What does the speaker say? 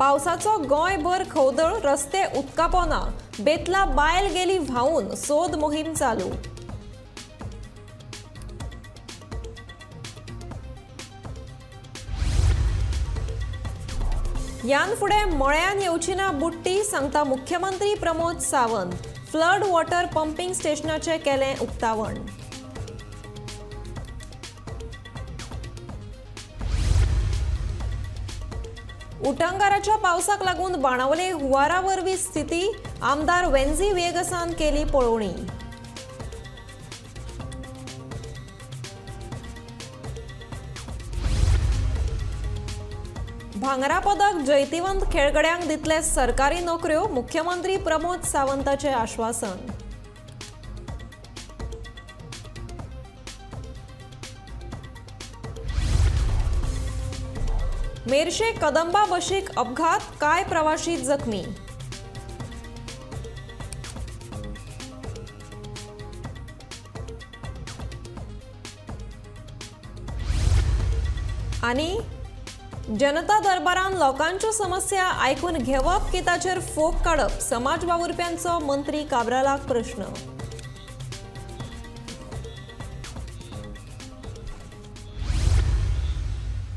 पावसाचो गोंयभर खवदळ, रस्ते उदकापोना, बेतला बायल गेली व्हावून, सोद मोहीम चालू। यान फुडें मळ्यान येवची ना बुट्टी, सांगता मुख्यमंत्री Pramod Sawant. Flood water pumping स्टेशनाचे केलें उक्तावण। उटंगाराच्या पावसाक लागून बाणावले हुंवारा वरवीं स्थिती, आमदार वेंझी वेगसान केली पळोवणी। भांगरा पदक जैतिवंत खेळगड्यांक दितले सरकारी नोकऱ्यो, मुख्यमंत्री प्रमोद सावंताचे आश्वासन। मेर्शे कदंबा बशीक अपघात, काय प्रवाशी जखमी। आणि जनता दरबारान लोकांच्यो समस्या आयकून घेवप की ताचेर फोग काडप, समाज वावुरप्यांचो मंत्री काब्रालाक प्रश्न।